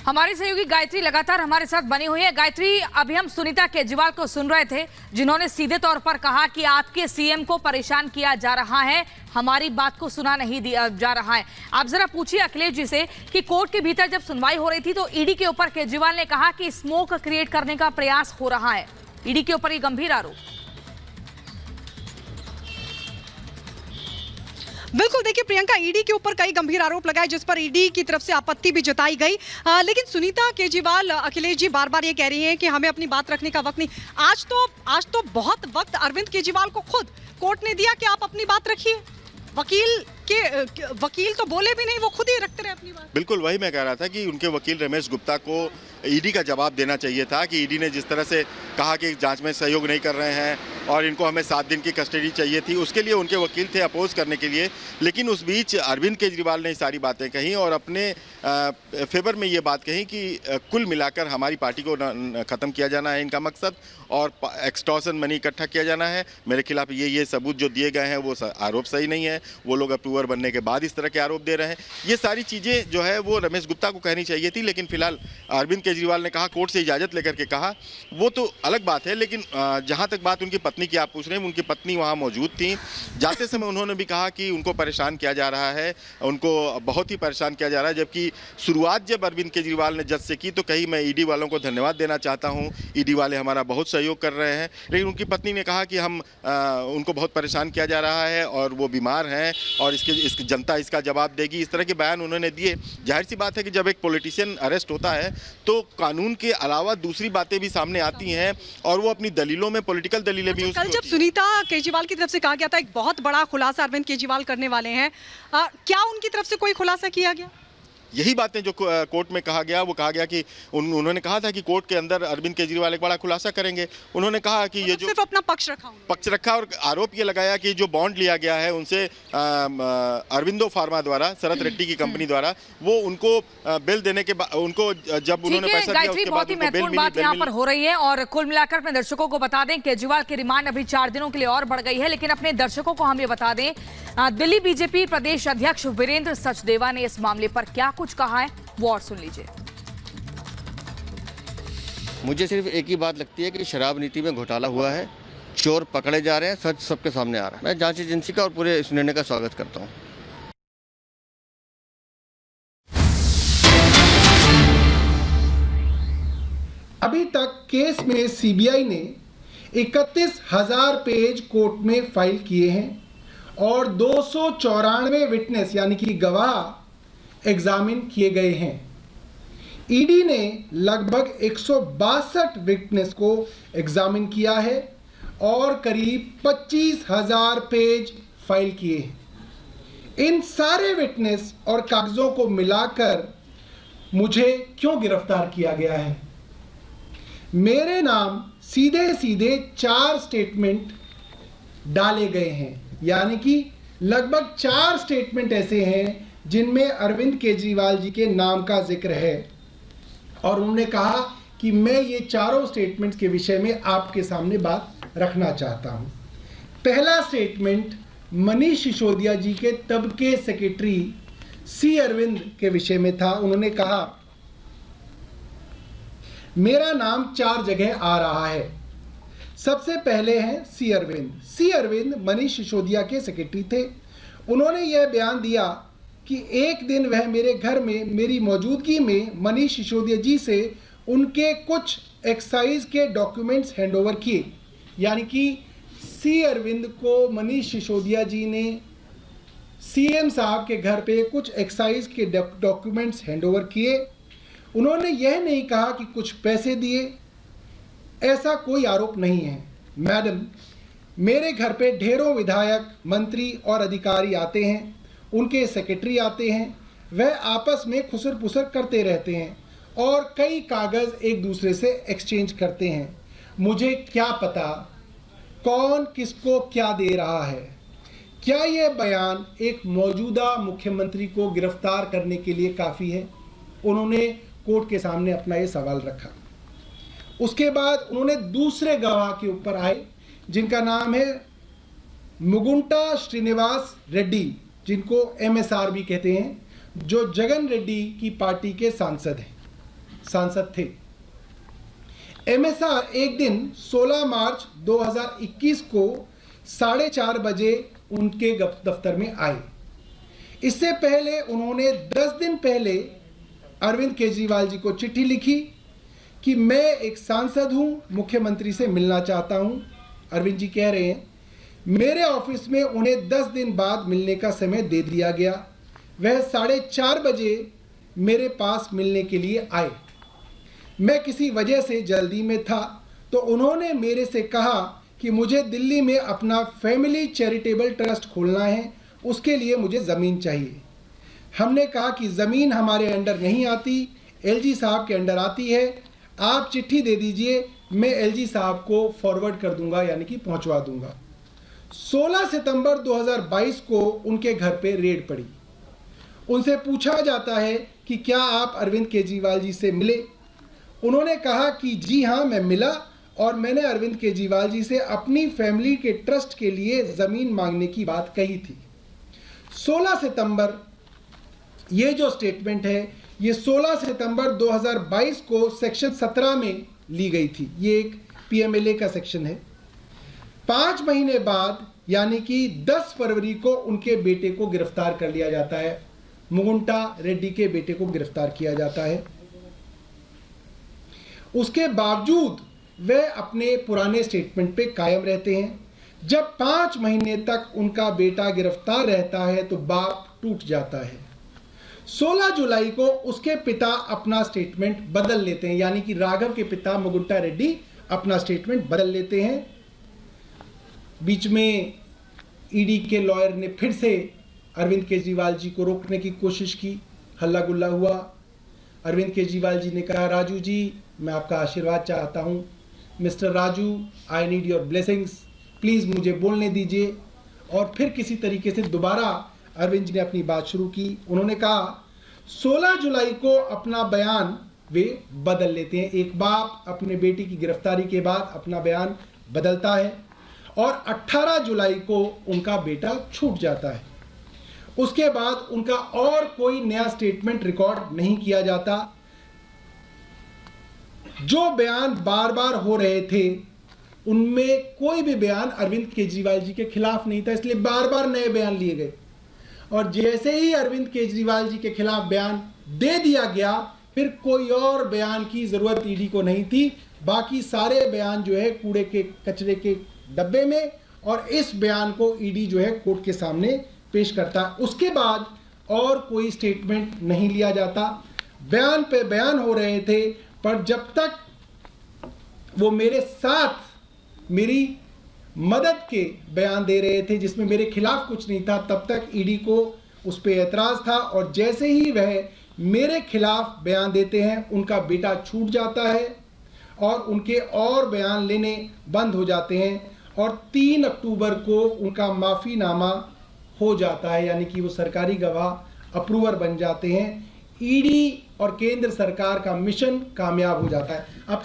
हमारी सहयोगी गायत्री लगातार हमारे साथ बनी हुई है। गायत्री, अभी हम सुनीता केजरीवाल को सुन रहे थे, जिन्होंने सीधे तौर पर कहा कि आपके सीएम को परेशान किया जा रहा है, हमारी बात को सुना नहीं दिया जा रहा है। आप जरा पूछिए अखिलेश जी से कि कोर्ट के भीतर जब सुनवाई हो रही थी तो ईडी के ऊपर केजरीवाल ने कहा कि स्मोक क्रिएट करने का प्रयास हो रहा है। ईडी के ऊपर ये गंभीर आरोप। बिल्कुल, देखिए प्रियंका, ईडी के ऊपर कई गंभीर आरोप लगाए जिस पर ईडी की तरफ से आपत्ति भी जताई गई। लेकिन सुनीता केजरीवाल, अखिलेश जी बार बार ये कह रही हैं कि हमें अपनी बात रखने का वक्त नहीं। आज तो बहुत वक्त अरविंद केजरीवाल को खुद कोर्ट ने दिया कि आप अपनी बात रखिए। वकील तो बोले भी नहीं, वो खुद ही रखते रहे अपनी बात। बिल्कुल, वही मैं कह रहा था कि उनके वकील रमेश गुप्ता को ईडी का जवाब देना चाहिए था कि ईडी ने जिस तरह से कहा कि जांच में सहयोग नहीं कर रहे हैं और इनको हमें 7 दिन की कस्टडी चाहिए थी, उसके लिए उनके वकील थे अपोज करने के लिए। लेकिन उस बीच अरविंद केजरीवाल ने सारी बातें कही और अपने फेवर में ये बात कही कि कुल मिलाकर हमारी पार्टी को ख़त्म किया जाना है इनका मकसद, और एक्सटॉर्शन मनी इकट्ठा किया जाना है। मेरे खिलाफ ये सबूत जो दिए गए हैं वो आरोप सही नहीं है। वो लोग अप्रूवर बनने के बाद इस तरह के आरोप दे रहे हैं। ये सारी चीज़ें जो है वो रमेश गुप्ता को कहनी चाहिए थी, लेकिन फिलहाल अरविंद केजरीवाल ने कहा, कोर्ट से इजाज़त लेकर के कहा, वो तो अलग बात है। लेकिन जहाँ तक बात उनकी पत्नी की आप पूछ रहे हैं, उनकी पत्नी वहाँ मौजूद थी। जाते समय उन्होंने भी कहा कि उनको परेशान किया जा रहा है, उनको बहुत ही परेशान किया जा रहा है। जबकि शुरुआत जब अरविंद केजरीवाल ने जज से की तो कही, मैं ईडी वालों को धन्यवाद देना चाहता हूँ, ईडी वाले हमारा बहुत सहयोग कर रहे हैं। लेकिन उनकी पत्नी ने कहा कि उनको बहुत परेशान किया जा रहा है और वो बीमार हैं और इसकी जनता इसका जवाब देगी। इस तरह के बयान उन्होंने दिए। जाहिर सी बात है कि जब एक पॉलिटिशियन अरेस्ट होता है तो कानून के अलावा दूसरी बातें भी सामने आती हैं और वो अपनी दलीलों में पॉलिटिकल दलीलें भी। कल जब सुनीता केजरीवाल की तरफ से कहा गया था एक बहुत बड़ा खुलासा अरविंद केजरीवाल करने वाले हैं, क्या उनकी तरफ से कोई खुलासा किया गया? यही बातें जो कोर्ट में कहा गया, वो कहा गया कि उन्होंने कहा था कि कोर्ट के अंदर अरविंद केजरीवाल एक बड़ा खुलासा करेंगे। उन्होंने कहा कि ये जो सिर्फ अपना पक्ष रखा और आरोप ये लगाया कि जो बॉन्ड लिया गया है उनसे अरविंदो फार्मा द्वारा, शरद रेड्डी की कंपनी द्वारा, वो उनको बिल देने के बाद उनको जब उन्होंने पैसा दिया उसके बाद उनको बिल मिली। यहाँ पर हो रही है और कुल मिलाकर अपने दर्शकों को बता दें, केजरीवाल की रिमांड अभी 4 दिनों के लिए और बढ़ गई है। लेकिन अपने दर्शकों को हम ये बता दें, दिल्ली बीजेपी प्रदेश अध्यक्ष वीरेंद्र सचदेवा ने इस मामले पर क्या कुछ कहा है वो और सुन लीजिए। मुझे सिर्फ एक ही बात लगती है कि शराब नीति में घोटाला हुआ है, चोर पकड़े जा रहे हैं, सच सबके सामने आ रहा है। मैं जांच एजेंसी का और पूरे इस निर्णय का स्वागत करता हूं। अभी तक केस में सीबीआई ने 31,000 पेज कोर्ट में फाइल किए हैं और 294 विटनेस यानी कि गवाह एग्जामिन किए गए हैं। ईडी ने लगभग 162 विटनेस को एग्जामिन किया है और करीब 25,000 पेज फाइल किए हैं। इन सारे विटनेस और कागजों को मिलाकर मुझे क्यों गिरफ्तार किया गया है? मेरे नाम सीधे सीधे 4 स्टेटमेंट डाले गए हैं, यानी कि लगभग 4 स्टेटमेंट ऐसे हैं जिनमें अरविंद केजरीवाल जी के नाम का जिक्र है और उन्होंने कहा कि मैं ये चारों स्टेटमेंट्स के विषय में आपके सामने बात रखना चाहता हूं। पहला स्टेटमेंट मनीष सिसोदिया जी के तब के सेक्रेटरी सी अरविंद के विषय में था। उन्होंने कहा, मेरा नाम 4 जगह आ रहा है। सबसे पहले हैं सी अरविंद। सी अरविंद मनीष सिसोदिया के सेक्रेटरी थे। उन्होंने यह बयान दिया कि एक दिन वह मेरे घर में मेरी मौजूदगी में मनीष सिसोदिया जी से उनके कुछ एक्साइज के डॉक्यूमेंट्स हैंडओवर किए। यानी कि सी अरविंद को मनीष सिसोदिया जी ने सीएम साहब के घर पे कुछ एक्साइज के डॉक्यूमेंट्स हैंडओवर किए। उन्होंने यह नहीं कहा कि कुछ पैसे दिए, ऐसा कोई आरोप नहीं है। मैडम, मेरे घर पे ढेरों विधायक, मंत्री और अधिकारी आते हैं, उनके सेक्रेटरी आते हैं, वह आपस में खुसर पुसर करते रहते हैं और कई कागज़ एक दूसरे से एक्सचेंज करते हैं। मुझे क्या पता कौन किसको क्या दे रहा है? क्या यह बयान एक मौजूदा मुख्यमंत्री को गिरफ्तार करने के लिए काफ़ी है? उन्होंने कोर्ट के सामने अपना ये सवाल रखा। उसके बाद उन्होंने दूसरे गवाह के ऊपर आए जिनका नाम है मुगुंटा श्रीनिवास रेड्डी, जिनको MSR भी कहते हैं, जो जगन रेड्डी की पार्टी के सांसद हैं। सांसद थे। एमएसआर एक दिन 16 मार्च 2021 को 4:30 बजे उनके दफ्तर में आए। इससे पहले उन्होंने 10 दिन पहले अरविंद केजरीवाल जी को चिट्ठी लिखी कि मैं एक सांसद हूं, मुख्यमंत्री से मिलना चाहता हूं। अरविंद जी कह रहे हैं मेरे ऑफिस में उन्हें 10 दिन बाद मिलने का समय दे दिया गया। वह 4:30 बजे मेरे पास मिलने के लिए आए। मैं किसी वजह से जल्दी में था तो उन्होंने मेरे से कहा कि मुझे दिल्ली में अपना फैमिली चैरिटेबल ट्रस्ट खोलना है, उसके लिए मुझे ज़मीन चाहिए। हमने कहा कि ज़मीन हमारे अंडर नहीं आती, एलजी साहब के अंडर आती है। आप चिट्ठी दे दीजिए, मैं एलजी साहब को फॉरवर्ड कर दूंगा, यानी कि पहुंचवा दूंगा। 16 सितंबर 2022 को उनके घर पे रेड पड़ी। उनसे पूछा जाता है कि क्या आप अरविंद केजरीवाल जी से मिले। उन्होंने कहा कि जी हाँ, मैं मिला और मैंने अरविंद केजरीवाल जी से अपनी फैमिली के ट्रस्ट के लिए ज़मीन मांगने की बात कही थी। 16 सितंबर, ये जो स्टेटमेंट है ये 16 सितंबर 2022 को सेक्शन 17 में ली गई थी। ये एक पीएमएलए का सेक्शन है। 5 महीने बाद यानी कि 10 फरवरी को उनके बेटे को गिरफ्तार कर लिया जाता है। मुगुंटा रेड्डी के बेटे को गिरफ्तार किया जाता है। उसके बावजूद वह अपने पुराने स्टेटमेंट पे कायम रहते हैं। जब 5 महीने तक उनका बेटा गिरफ्तार रहता है तो बाप टूट जाता है। 16 जुलाई को उसके पिता अपना स्टेटमेंट बदल लेते हैं, यानी कि राघव के पिता मुगुंटा रेड्डी अपना स्टेटमेंट बदल लेते हैं। बीच में ईडी के लॉयर ने फिर से अरविंद केजरीवाल जी को रोकने की कोशिश की, हल्ला गुल्ला हुआ। अरविंद केजरीवाल जी ने कहा राजू जी, मैं आपका आशीर्वाद चाहता हूँ, mister Raju, I need your blessings, please मुझे बोलने दीजिए। और फिर किसी तरीके से दोबारा अरविंद जी ने अपनी बात शुरू की। उन्होंने कहा 16 जुलाई को अपना बयान वे बदल लेते हैं। एक बाप अपने बेटी की गिरफ्तारी के बाद अपना बयान बदलता है और 18 जुलाई को उनका बेटा छूट जाता है। उसके बाद उनका और कोई नया स्टेटमेंट रिकॉर्ड नहीं किया जाता। जो बयान बार बार हो रहे थे उनमें कोई भी बयान अरविंद केजरीवाल जी के खिलाफ नहीं था, इसलिए बार बार नए बयान लिए गए। और जैसे ही अरविंद केजरीवाल जी के खिलाफ बयान दे दिया गया, फिर कोई और बयान की जरूरत ईडी को नहीं थी। बाकी सारे बयान जो है कूड़े के कचरे के डब्बे में, और इस बयान को ईडी जो है कोर्ट के सामने पेश करता है। उसके बाद और कोई स्टेटमेंट नहीं लिया जाता। बयान पे बयान हो रहे थे, पर जब तक वो मेरे साथ मेरी मदद के बयान दे रहे थे जिसमें मेरे खिलाफ कुछ नहीं था, तब तक ईडी को उस पर एतराज़ था। और जैसे ही वह मेरे खिलाफ बयान देते हैं, उनका बेटा छूट जाता है और उनके और बयान लेने बंद हो जाते हैं। और 3 अक्टूबर को उनका माफ़ीनामा हो जाता है, यानी कि वो सरकारी गवाह अप्रूवर बन जाते हैं। ईडी और केंद्र सरकार का मिशन कामयाब हो जाता है। अब